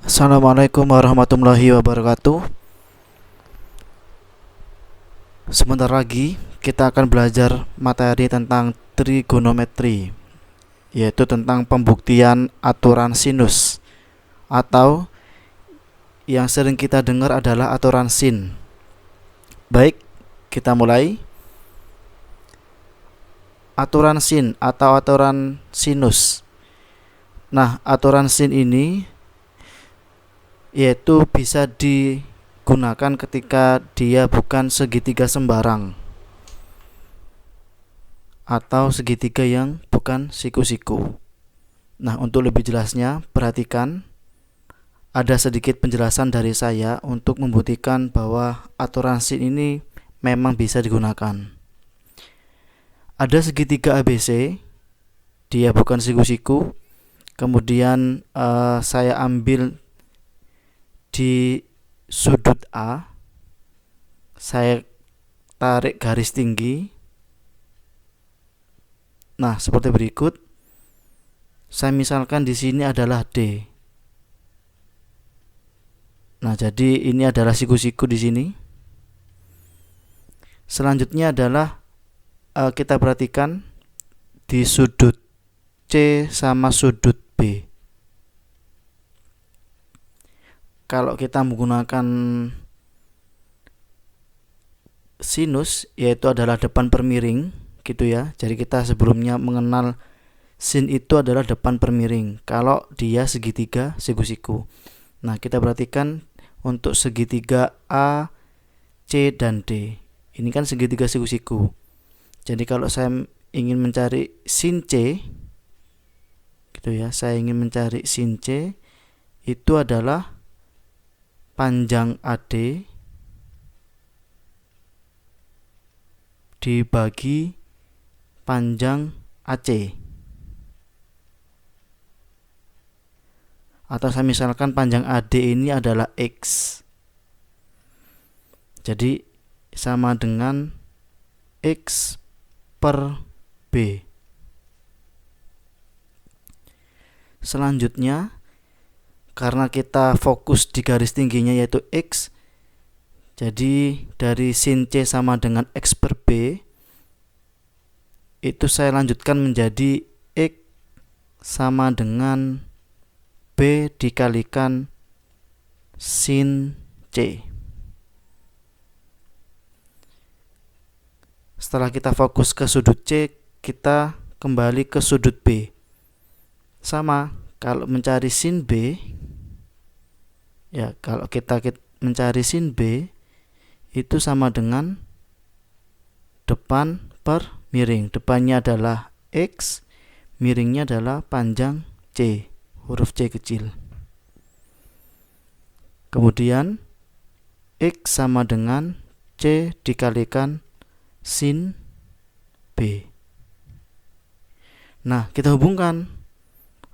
Assalamualaikum warahmatullahi wabarakatuh. Sebentar lagi kita akan belajar materi tentang trigonometri, yaitu tentang pembuktian aturan sinus, atau yang sering kita dengar adalah aturan sin. Baik, kita mulai. Aturan sin atau aturan sinus. Nah, aturan sin ini yaitu bisa digunakan ketika dia bukan segitiga sembarang atau segitiga yang bukan siku-siku. Nah, untuk lebih jelasnya, perhatikan ada sedikit penjelasan dari saya untuk membuktikan bahwa aturan sin ini memang bisa digunakan. Ada segitiga ABC, dia bukan siku-siku. Kemudian saya ambil di sudut A, saya tarik garis tinggi. Nah, seperti berikut. Saya misalkan di sini adalah D. Nah, jadi ini adalah siku-siku di sini. Selanjutnya adalah kita perhatikan di sudut C sama sudut B. Kalau kita menggunakan sinus, yaitu adalah depan per miring, gitu ya. Jadi kita sebelumnya mengenal sin itu adalah depan per miring kalau dia segitiga siku-siku. Nah, kita perhatikan untuk segitiga A, C, dan D. Ini kan segitiga siku-siku. Jadi kalau saya ingin mencari sin C, gitu ya, saya ingin mencari sin C, itu adalah panjang AD dibagi panjang AC. Atau saya misalkan panjang AD ini adalah X. Jadi sama dengan X per B. Selanjutnya, karena kita fokus di garis tingginya yaitu X, jadi dari sin C sama dengan X per B, itu saya lanjutkan menjadi X sama dengan B dikalikan sin C. Setelah kita fokus ke sudut C, kita kembali ke sudut B. Sama, kalau mencari sin B, ya kalau kita mencari sin B, itu sama dengan depan per miring. Depannya adalah X, miringnya adalah panjang C, huruf C kecil. Kemudian X sama dengan C dikalikan sin B. Nah, kita hubungkan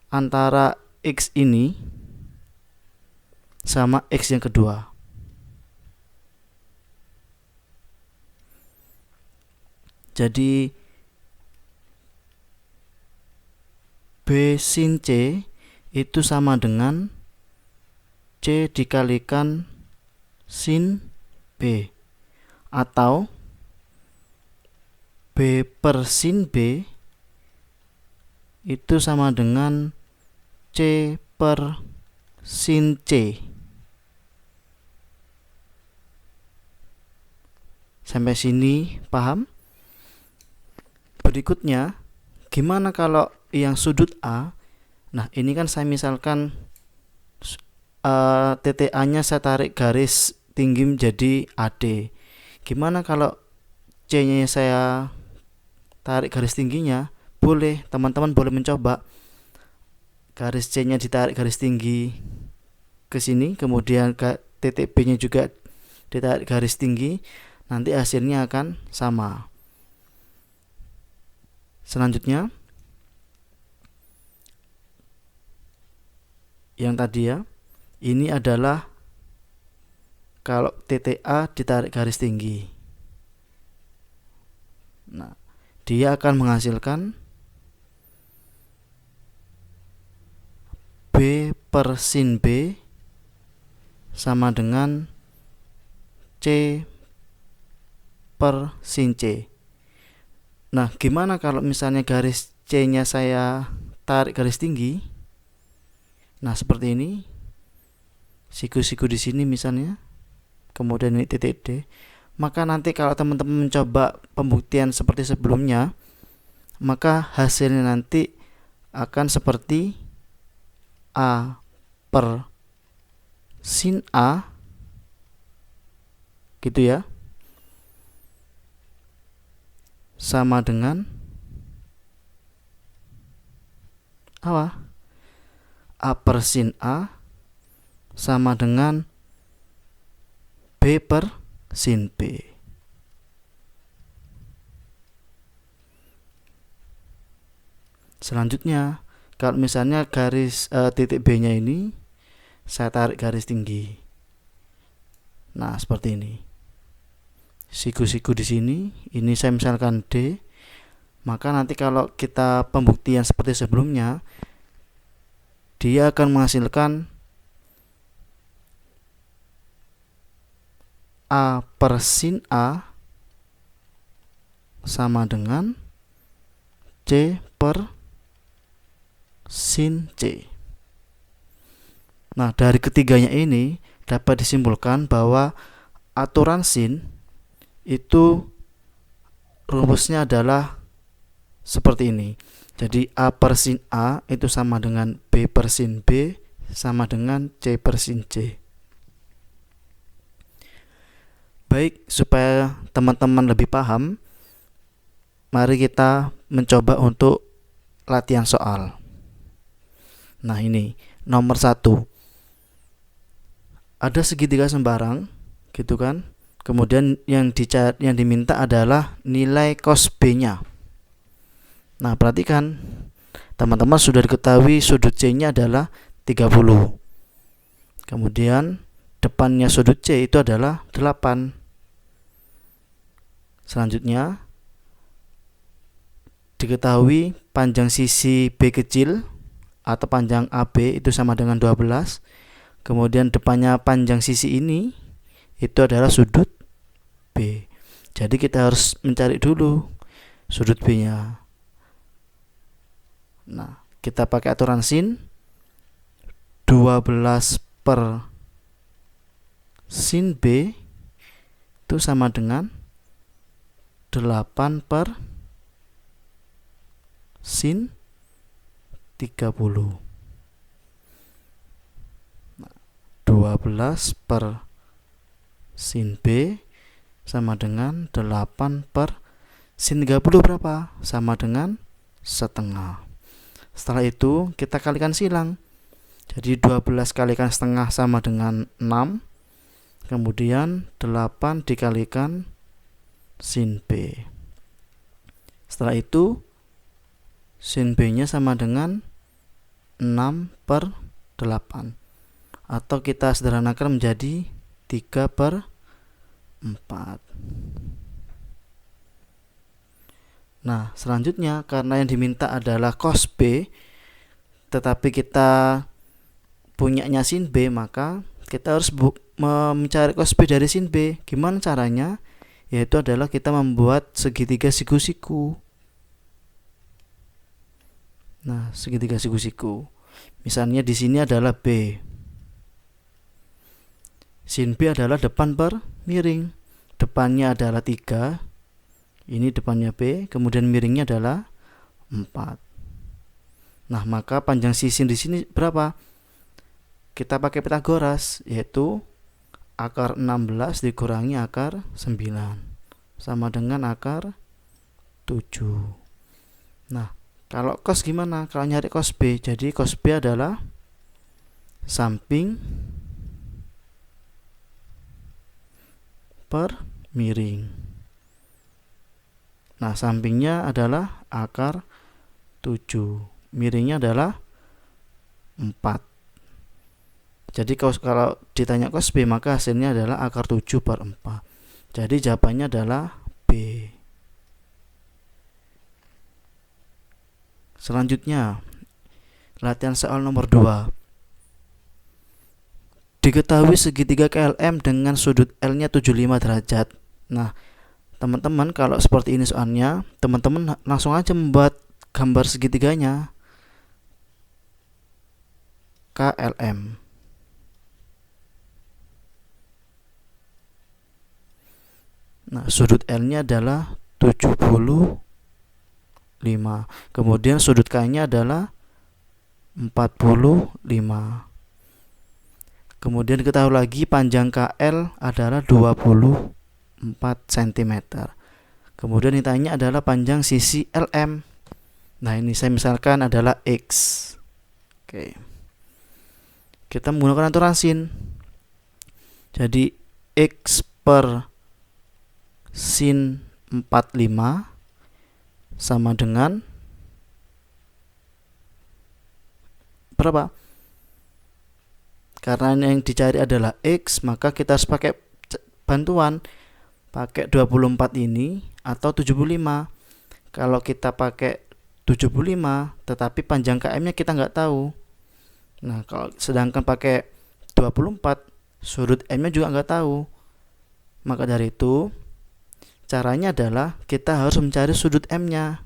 antara X ini sama X yang kedua. Jadi B sin C itu sama dengan C dikalikan sin B, atau B per sin B itu sama dengan C per sin C. Sampai sini paham? Berikutnya, gimana kalau yang sudut A? Nah, ini kan saya misalkan titik A-nya saya tarik garis tinggi menjadi AD. Gimana kalau C-nya saya tarik garis tingginya? Boleh, teman-teman boleh mencoba. Garis C-nya ditarik garis tinggi ke sini, kemudian ke titik B-nya juga ditarik garis tinggi, nanti hasilnya akan sama. Selanjutnya, yang tadi ya, ini adalah kalau titik A ditarik garis tinggi. Nah, dia akan menghasilkan B per sin B sama dengan C per sin C. Nah, gimana kalau misalnya garis C-nya saya tarik garis tinggi? Nah, seperti ini. Siku-siku di sini misalnya. Kemudian ini titik D. Maka nanti kalau teman-teman mencoba pembuktian seperti sebelumnya, maka hasilnya nanti akan seperti A per sin A, gitu ya, sama dengan apa? A per sin A sama dengan B per sin B. Selanjutnya, kalau misalnya garis titik B-nya ini saya tarik garis tinggi. Nah, seperti ini. Siku-siku di sini, ini saya misalkan D. Maka nanti kalau kita pembuktian seperti sebelumnya, dia akan menghasilkan A per sin A sama dengan C per sin C. Nah, dari ketiganya ini dapat disimpulkan bahwa aturan sin itu rumusnya adalah seperti ini. Jadi A per sin A itu sama dengan B per sin B sama dengan C per sin C. Baik, supaya teman-teman lebih paham, mari kita mencoba untuk latihan soal. Nah, ini nomor 1. Ada segitiga sembarang, gitu kan? Kemudian yang diminta adalah nilai cos B-nya. Nah, perhatikan, teman-teman sudah diketahui sudut C-nya adalah 30. Kemudian depannya sudut C itu adalah 8. Selanjutnya diketahui panjang sisi B kecil atau panjang AB itu sama dengan 12. Kemudian depannya panjang sisi ini itu adalah sudut B. Jadi kita harus mencari dulu sudut B-nya. Nah, kita pakai aturan sin. 12 per sin B itu sama dengan 8 per sin 30. 12 per sin B sama dengan 8 per sin 30 berapa? Sama dengan setengah. Setelah itu kita kalikan silang. Jadi 12 kalikan setengah sama dengan 6. Kemudian 8 dikalikan sin B. Setelah itu sin B-nya sama dengan 6 per 8. Atau kita sederhanakan menjadi 3 per 4. Nah, selanjutnya karena yang diminta adalah cos B, tetapi kita punyanya sin B, maka kita harus mencari cos B dari sin B. Gimana caranya? Yaitu adalah kita membuat segitiga siku-siku. Nah, segitiga siku-siku. Misalnya di sini adalah B. Sin B adalah depan per miring. Depannya adalah 3. Ini depannya B, kemudian miringnya adalah 4. Nah, maka panjang sisi di sini berapa? Kita pakai Pythagoras, yaitu akar 16 dikurangi akar 9 sama dengan akar 7. Nah, kalau cos gimana? Kalau nyari cos B, jadi cos B adalah samping per miring. Nah, sampingnya adalah akar 7. Miringnya adalah 4. Jadi kalau ditanya cos B, maka hasilnya adalah akar 7 per 4. Jadi jawabannya adalah B. Selanjutnya, latihan soal nomor 2. Diketahui segitiga KLM dengan sudut L-nya 75 derajat. Nah, teman-teman kalau seperti ini soalnya, teman-teman langsung aja membuat gambar segitiganya KLM. Nah, sudut L-nya adalah 75. Kemudian sudut K-nya adalah 45. Kemudian kita tahu lagi panjang KL adalah 24 cm. Kemudian ditanya adalah panjang sisi LM. Nah, ini saya misalkan adalah X. Oke. Kita menggunakan aturan sin. Jadi X per sin 45 sama dengan berapa? Karena yang dicari adalah X, maka kita harus pakai bantuan, pakai 24 ini atau 75. Kalau kita pakai 75 tetapi panjang KM nya kita nggak tahu, nah kalau sedangkan pakai 24 sudut M nya juga nggak tahu, maka dari itu caranya adalah kita harus mencari sudut M nya.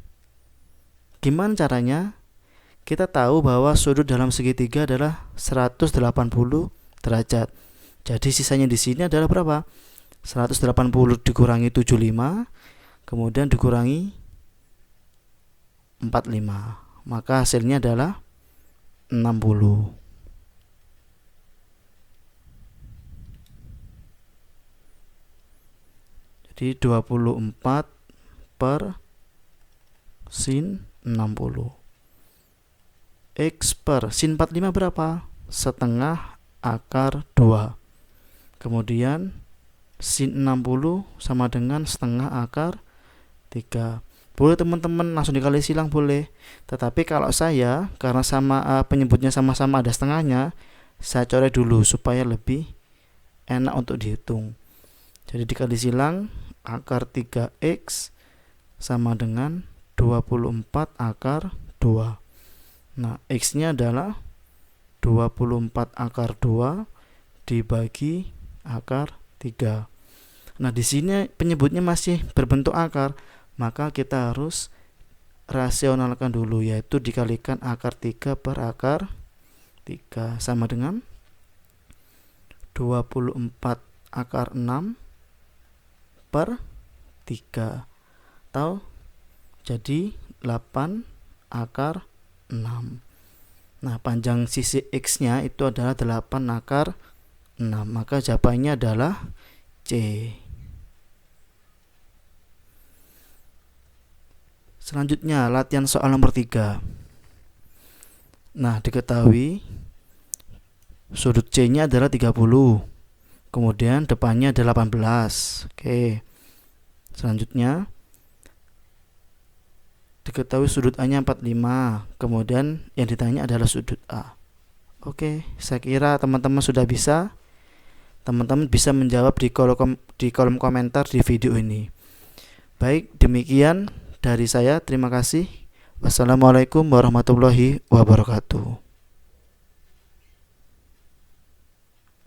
Gimana caranya? Kita tahu bahwa sudut dalam segitiga adalah 180 derajat. Jadi sisanya di sini adalah berapa? 180 dikurangi 75, kemudian dikurangi 45. Maka hasilnya adalah 60. Jadi 24 per sin 60. X per sin 45 berapa? Setengah akar 2. Kemudian sin 60 sama dengan setengah akar 3. Boleh teman-teman langsung dikali silang boleh. Tetapi kalau saya karena penyebutnya sama-sama ada setengahnya, saya coret dulu supaya lebih enak untuk dihitung. Jadi dikali silang akar 3x sama dengan 24 akar 2. Nah, X-nya adalah 24 akar 2 dibagi akar 3. Nah, di sini penyebutnya masih berbentuk akar, maka kita harus rasionalkan dulu, yaitu dikalikan akar 3 per akar 3 sama dengan 24 akar 6 per 3 atau jadi 8 akar 6. Nah, panjang sisi X-nya itu adalah 8 akar 6. Maka jawabannya adalah C. Selanjutnya, latihan soal nomor 3. Nah, diketahui sudut C-nya adalah 30. Kemudian depannya ada 18. Oke. Selanjutnya, diketahui sudut A-nya 45. Kemudian yang ditanya adalah sudut A. Oke, saya kira teman-teman sudah bisa. Teman-teman bisa menjawab di kolom komentar di video ini. Baik, demikian dari saya. Terima kasih. Wassalamualaikum warahmatullahi wabarakatuh.